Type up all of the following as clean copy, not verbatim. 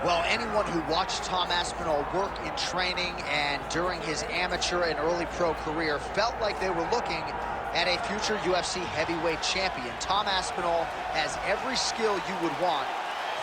Well, anyone who watched Tom Aspinall work in training and during his amateur and early pro career felt like they were looking at a future UFC heavyweight champion. Tom Aspinall has every skill you would want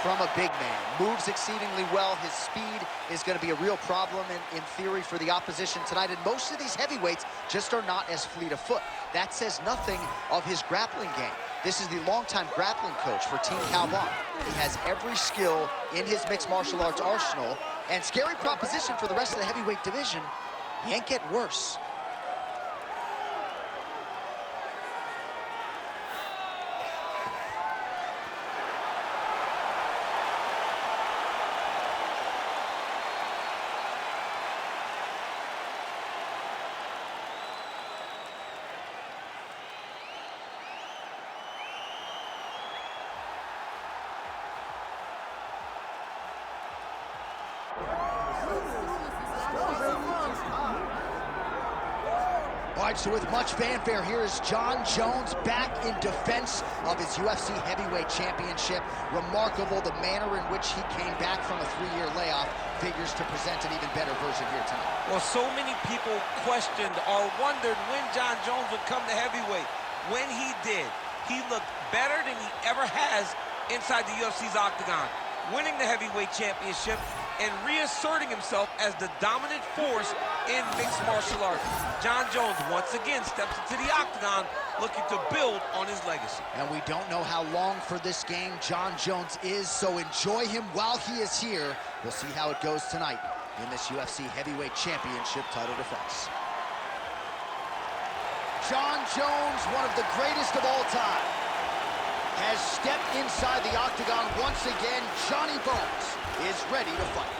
from a big man. Moves exceedingly well. His speed is going to be a real problem in theory for the opposition tonight. And most of these heavyweights just are not as fleet of foot. That says nothing of his grappling game. This is the longtime grappling coach for Team Calvin. He has every skill in his mixed martial arts arsenal. And scary proposition for the rest of the heavyweight division. He ain't getting worse. All right, so with much fanfare, here is Jon Jones back in defense of his UFC heavyweight championship. Remarkable the manner in which he came back from a 3-year layoff figures to present an even better version here tonight. Well, so many people questioned or wondered when Jon Jones would come to heavyweight. When he did, he looked better than he ever has inside the UFC's octagon, winning the heavyweight championship and reasserting himself as the dominant force in mixed martial arts. Jon Jones once again steps into the octagon looking to build on his legacy. And we don't know how long for this game Jon Jones is, so enjoy him while he is here. We'll see how it goes tonight in this UFC heavyweight championship title defense. Jon Jones, one of the greatest of all time, has stepped inside the octagon once again. Johnny Bones is ready to fight.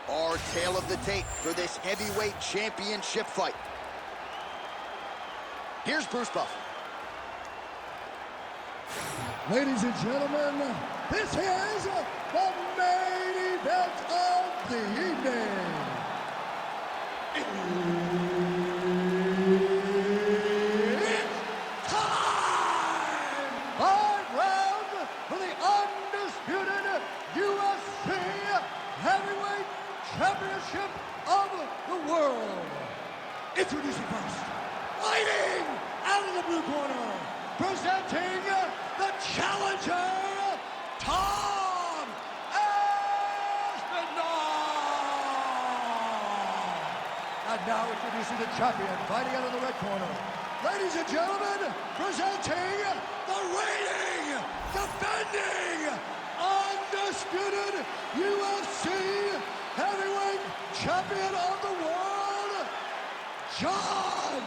Our tale of the tape for this heavyweight championship fight. Here's Bruce Buffer. Ladies and gentlemen, this is the main event of the evening. It's time! 5 rounds for the undisputed UFC Heavyweight Championship of the world. Introducing first, fighting out of the blue corner, presenting the challenger, Tom Aspinall. And now introducing the champion, fighting out of the red corner. Ladies and gentlemen, presenting the reigning, defending, undisputed UFC heavyweight champion of the world, Jon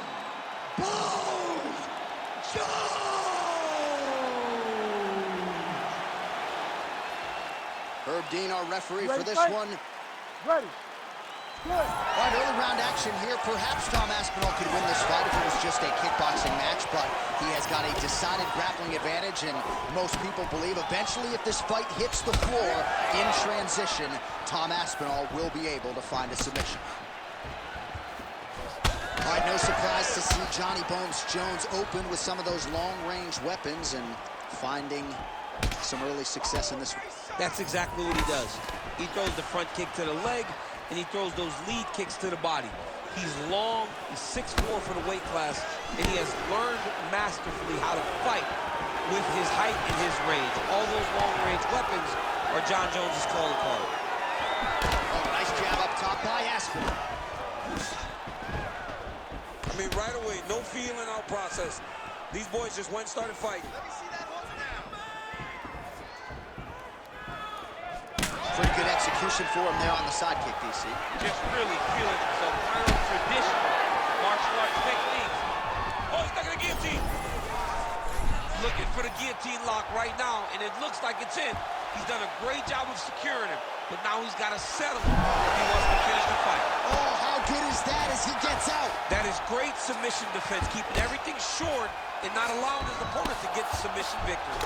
Bones Jones. Herb Dean, our referee for this one. Ready. Good. All right, early round action here. Perhaps Tom Aspinall could win this fight if it was just a kickboxing match, but he has got a decided grappling advantage, and most people believe eventually if this fight hits the floor in transition, Tom Aspinall will be able to find a submission. All right, no surprise to see Johnny Bones Jones open with some of those long-range weapons and finding some early success in this one. That's exactly what he does. He throws the front kick to the leg, and he throws those lead kicks to the body. He's long, he's 6'4" for the weight class, and he has learned masterfully how to fight with his height and his range. All those long-range weapons are Jon Jones' calling card. Oh, nice jab up top by Aspinall. I mean, right away, no feeling out process. These boys just went and started fighting. Let me see that hold now. Pretty good execution for him there on the side kick, DC. Just really feeling some real traditional martial arts techniques. Oh, he's stuck in the guillotine. Looking for the guillotine lock right now, and it looks like it's in. He's done a great job of securing him, but now he's got to settle him if he wants to finish the fight. Oh, how good is that as he gets out? That is great submission defense, keeping everything short and not allowing his opponent to get the submission victory.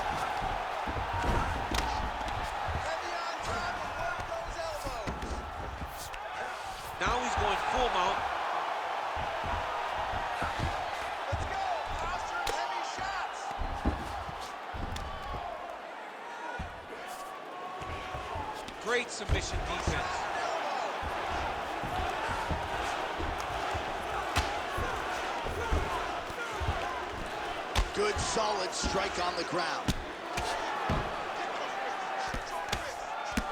Now he's going full mount. Let's go. Posture, heavy Great submission defense. Good, solid strike on the ground.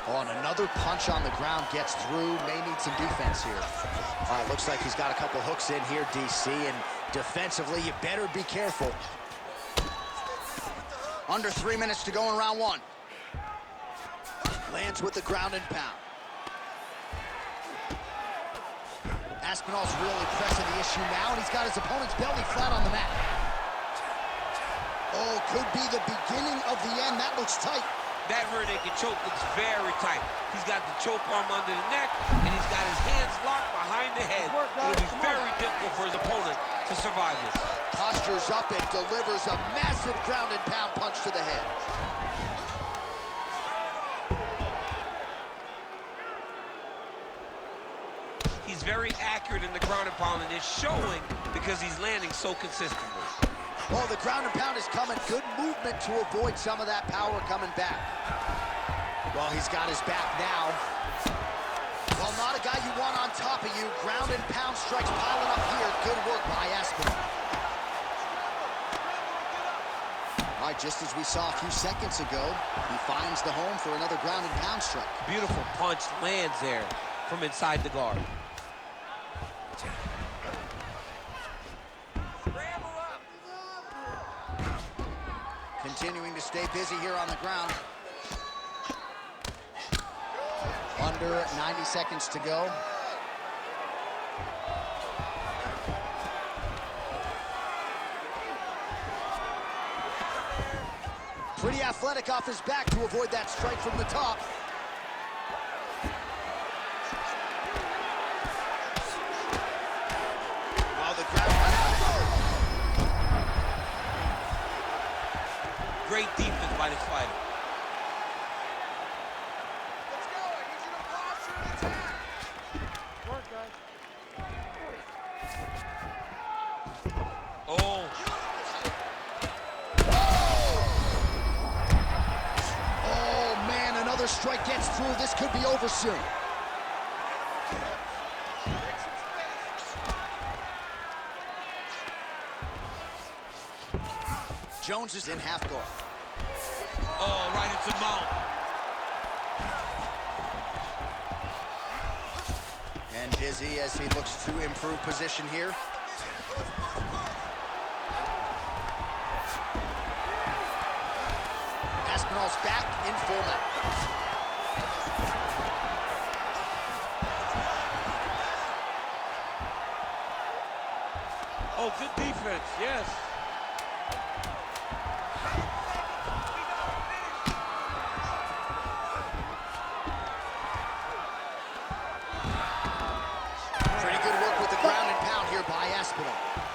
Oh, and another punch on the ground gets through. May need some defense here. All right, looks like he's got a couple hooks in here, DC, and defensively, you better be careful. Under 3 minutes to go in round one. Lands with the ground and pound. Aspinall's really pressing the issue now, and he's got his opponent's belly flat on the mat. Oh, could be the beginning of the end. That looks tight. That rear naked choke looks very tight. He's got the choke arm under the neck, and he's got his hands locked behind the head. It'll be very difficult for his opponent to survive this. Postures up and delivers a massive ground and pound punch to the head. He's very accurate in the ground and pound, and it's showing because he's landing so consistently. Oh, the ground and pound is coming. Good movement to avoid some of that power coming back. Well, he's got his back now. Well, not a guy you want on top of you. Ground and pound strikes piling up here. Good work by Aspinall. All right, just as we saw a few seconds ago, he finds the home for another ground and pound strike. Beautiful punch lands there from inside the guard. Continuing to stay busy here on the ground. Under 90 seconds to go. Pretty athletic off his back to avoid that strike from the top. While the ground... Great defense by this fighter. Let's go. I need you to posture and attack. Work, guys. Oh. Oh, man, another strike gets through. This could be over soon. Jones is in half guard. Oh, right into the mount. And dizzy as he looks to improve position here. Aspinall's back in full mount. Oh, good defense, yes.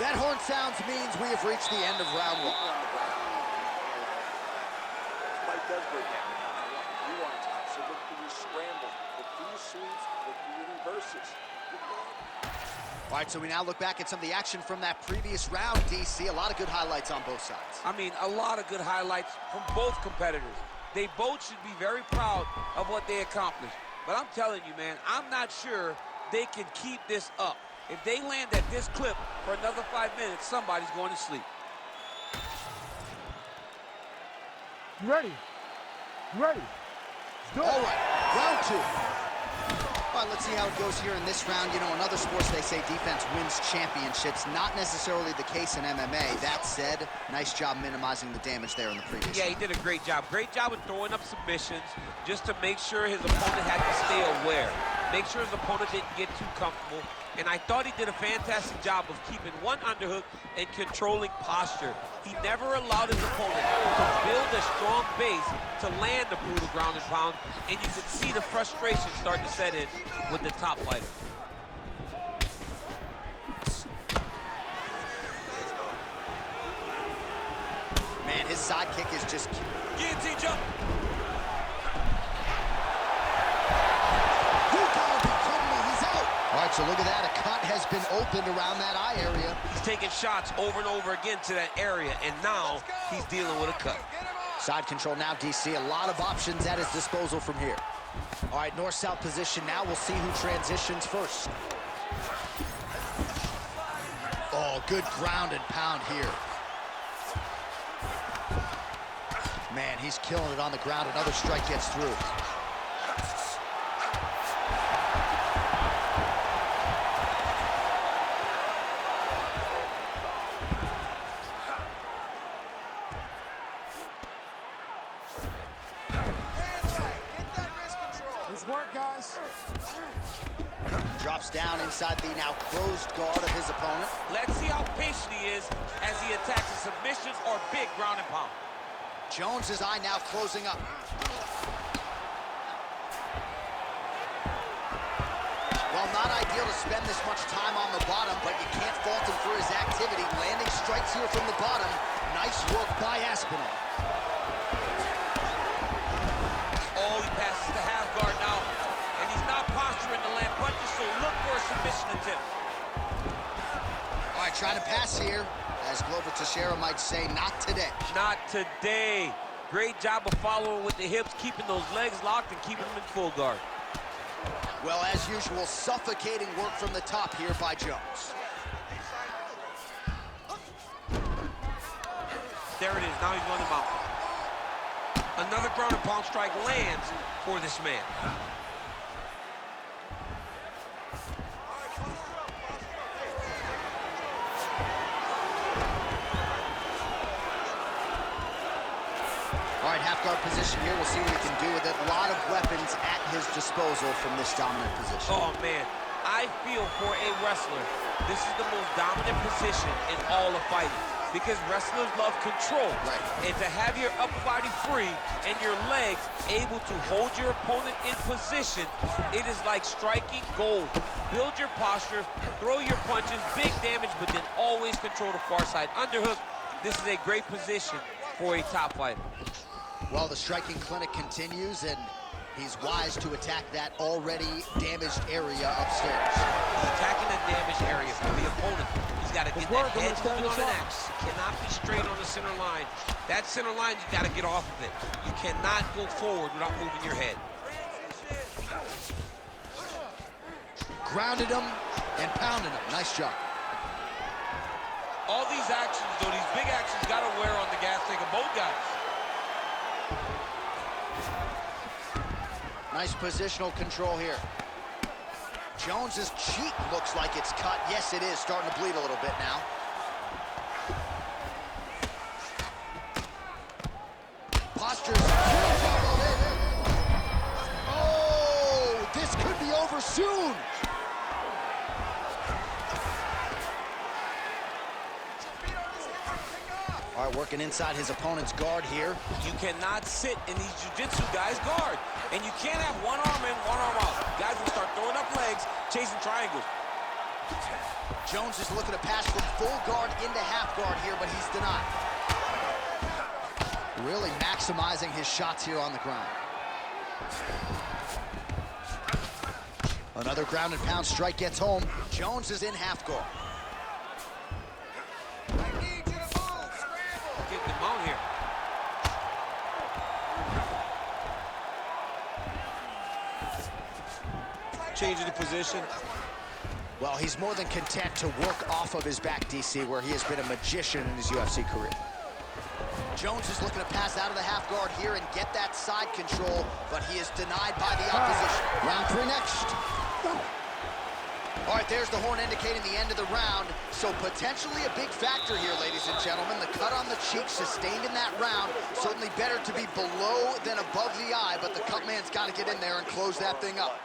That horn sounds means we have reached the end of round one. Fight does break down. You on top, so look for your scrambles, look for your sweeps, look for your reverses. All right, so we now look back at some of the action from that previous round, DC. A lot of good highlights on both sides. I mean, a lot of good highlights from both competitors. They both should be very proud of what they accomplished. But I'm telling you, man, I'm not sure they can keep this up. If they land at this clip for another 5 minutes, somebody's going to sleep. You ready? You ready? Let's do it. All right, round two. All right, let's see how it goes here in this round. You know, in other sports, they say defense wins championships. Not necessarily the case in MMA. That said, nice job minimizing the damage there in the previous Yeah, round. he did a great job. Great job with throwing up submissions just to make sure his opponent had to stay aware. Make sure his opponent didn't get too comfortable. And I thought he did a fantastic job of keeping one underhook and controlling posture. He never allowed his opponent to build a strong base to land the brutal ground and pound. And you could see the frustration start to set in with the top fighter. Man, his sidekick is just... Guillotine jump. All right, so look at that. A cut has been opened around that eye area. He's taking shots over and over again to that area, and now he's dealing with a cut. Side control now, DC. A lot of options at his disposal from here. All right, north-south position now. We'll see who transitions first. Oh, good ground and pound here. Man, he's killing it on the ground. Another strike gets through. Work, guys. Drops down inside the now closed guard of his opponent. Let's see how patient he is as he attacks a submission or big ground and pound. Jones's eye now closing up. Well, not ideal to spend this much time on the bottom, but you can't fault him for his activity. Landing strikes here from the bottom. Nice work by Aspinall. Oh, he passes the half guard now, and he's not posturing to land punches, so look for a submission attempt. All right, trying to pass here. As Glover Teixeira might say, not today. Not today. Great job of following with the hips, keeping those legs locked and keeping them in full guard. Well, as usual, suffocating work from the top here by Jones. There it is. Now he's running him out. Another ground and pound strike lands for this man. All right, half guard position here. We'll see what he can do with it. A lot of weapons at his disposal from this dominant position. Oh, man. I feel for a wrestler, this is the most dominant position in all of fighting because wrestlers love control. Right. And to have your upper body free and your legs able to hold your opponent in position, it is like striking gold. Build your posture, throw your punches, big damage, but then always control the far side. Underhook, this is a great position for a top fighter. Well, the striking clinic continues, and he's wise to attack that already damaged area upstairs. He's attacking the damaged area for the opponent. He's got to get that head moving on an axis. He cannot be straight on the center line. That center line, you got to get off of it. You cannot go forward without moving your head. Grounded him and pounded him. Nice job. All these actions, though, these big actions got to wear on the gas tank of both guys. Nice positional control here. Jones's cheek looks like it's cut. Yes, it is. Starting to bleed a little bit now. Posture's oh, this could be over soon. All right, working inside his opponent's guard here. You cannot sit in these jiu-jitsu guys' guard. And you can't have one arm in, one arm out. Guys will start throwing up legs, chasing triangles. Jones is looking to pass from full guard into half guard here, but he's denied. Really maximizing his shots here on the ground. Another ground and pound strike gets home. Jones is in half guard. I need you to move. Scramble. Get them out here. Changing the position. Well, he's more than content to work off of his back, DC, where he has been a magician in his UFC career. Jones is looking to pass out of the half guard here and get that side control, but he is denied by the opposition. Round 3 next. All right, there's the horn indicating the end of the round. So potentially a big factor here, ladies and gentlemen. The cut on the cheek sustained in that round. Certainly better to be below than above the eye, but the cut man's got to get in there and close that thing up.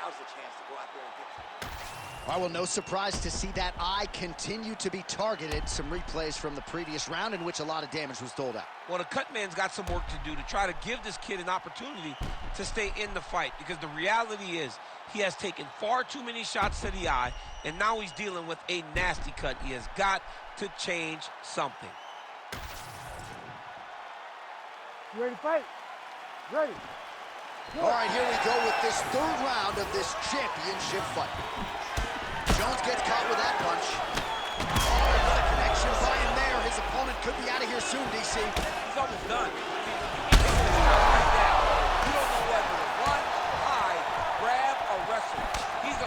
Now's the chance to go out there and get. All right, well, no surprise to see that eye continue to be targeted. Some replays from the previous round in which a lot of damage was doled out. Well, the cut man's got some work to do to try to give this kid an opportunity to stay in the fight, because the reality is he has taken far too many shots to the eye, and now he's dealing with a nasty cut. He has got to change something. You ready to fight? Ready. All right, here we go with this third round of this championship fight. Jones gets caught with that punch. Oh, what a connection by him there. His opponent could be out of here soon, DC. He's almost done. Right now, you don't know whether to run, hide, grab, or wrestle. He's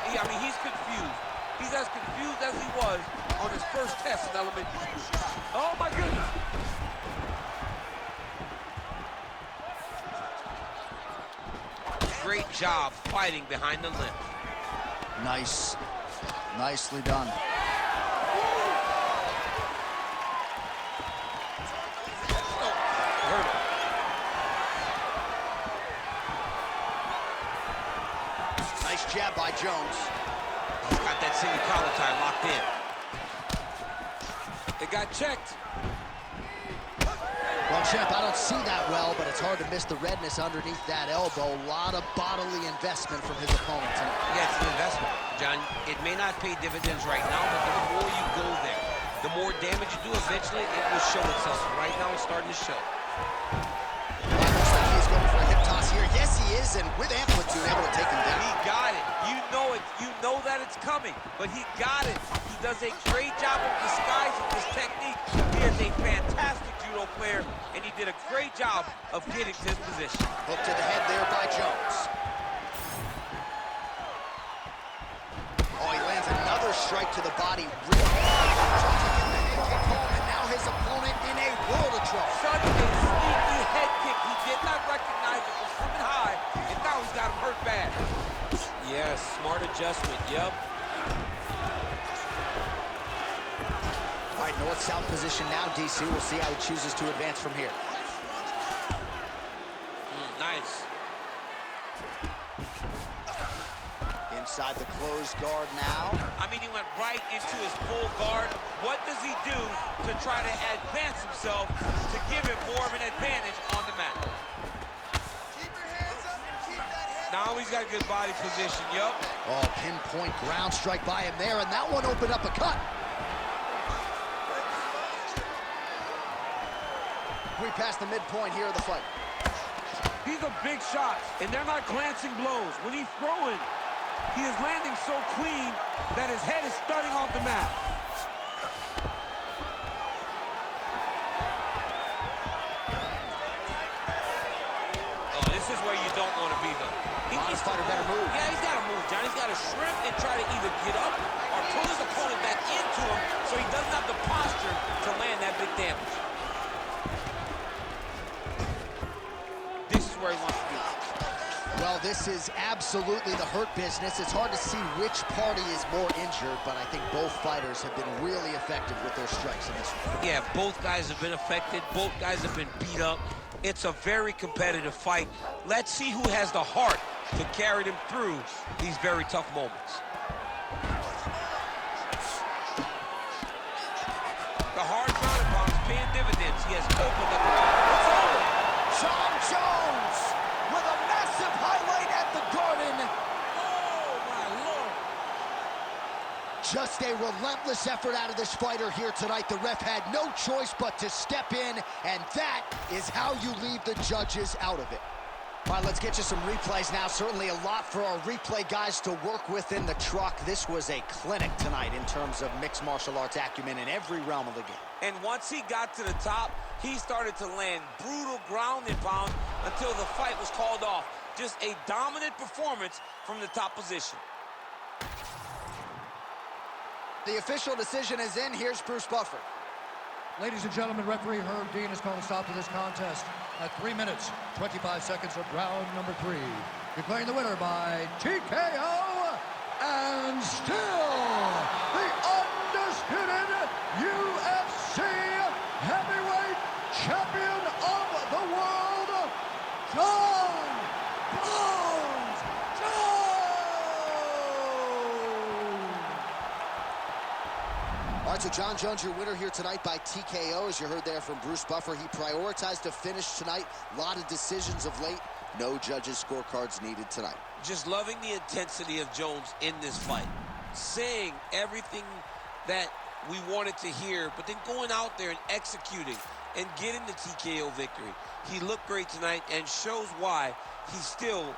confused. He's as confused as he was on his first test in elementary school. Oh, my goodness. Great job fighting behind the limb. Nice. Nicely done. Nice jab by Jones. Got that single collar tie locked in. It got checked. Well, champ, I don't see that well, but it's hard to miss the redness underneath that elbow. A lot of bodily investment from his opponent tonight. Yeah, it's an investment, John. It may not pay dividends right now, but the more you go there, the more damage you do, eventually it will show itself. Right now, it's starting to show. Well, looks like he's going for a hip toss here. Yes, he is, and with amplitude, able to take him down. He got it. You know it. You know that it's coming, but he got it. He does a great job of disguising this technique. He is a fantastic judo player, and he did a great job of getting to his position. Hook to the head there by Jones. Oh, he lands another strike to the body. Really home, and now his opponent in a world of trouble. Such a sneaky head kick. He did not recognize it was coming high, and now he's got him hurt bad. Yes, smart adjustment, yep. All right, north-south position now, DC. We'll see how he chooses to advance from here. Nice. Inside the closed guard now. I mean, he went right into his full guard. What does he do to try to advance himself to give him more of an advantage on the mat? Keep your hands up and keep that head. Now he's got a good body position, yup. Oh, pinpoint ground strike by him there, and that one opened up a cut. We passed the midpoint here of the fight. These are big shots, and they're not glancing blows. When he's throwing, he is landing so clean that his head is starting off the mat. Oh, this is where you don't want to be, though. Honest fighter better move. Yeah, he's got to move, John. He's got to shrimp and try to either get up or pull his opponent back into him so he doesn't have the posture to land that big damage. This is where he wants to be. Well, this is absolutely the hurt business. It's hard to see which party is more injured, but I think both fighters have been really effective with their strikes in this one. Yeah, both guys have been affected. Both guys have been beat up. It's a very competitive fight. Let's see who has the heart to carry them through these very tough moments. The hard ground pound is paying dividends. He has opened up. It's over. John Jones with a massive highlight at the Garden. Oh, my Lord. Just a relentless effort out of this fighter here tonight. The ref had no choice but to step in, and that is how you leave the judges out of it. All right, let's get you some replays now. Certainly a lot for our replay guys to work with in the truck. This was a clinic tonight in terms of mixed martial arts acumen in every realm of the game. And once he got to the top, he started to land brutal ground and pound until the fight was called off. Just a dominant performance from the top position. The official decision is in. Here's Bruce Buffer. Ladies and gentlemen, referee Herb Dean has called a stop to this contest at 3 minutes, 25 seconds of round number 3. Declaring the winner by TKO, and still the undisputed UFC heavyweight champion of the world, John Bones Jones! All right, so John Jones, your winner here tonight by TKO. As you heard there from Bruce Buffer, he prioritized to finish tonight. A lot of decisions of late. No judges' scorecards needed tonight. Just loving the intensity of Jones in this fight. Saying everything that we wanted to hear, but then going out there and executing and getting the TKO victory. He looked great tonight and shows why he's still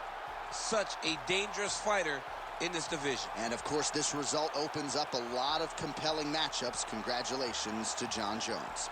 such a dangerous fighter in this division. And of course, this result opens up a lot of compelling matchups. Congratulations to John Jones.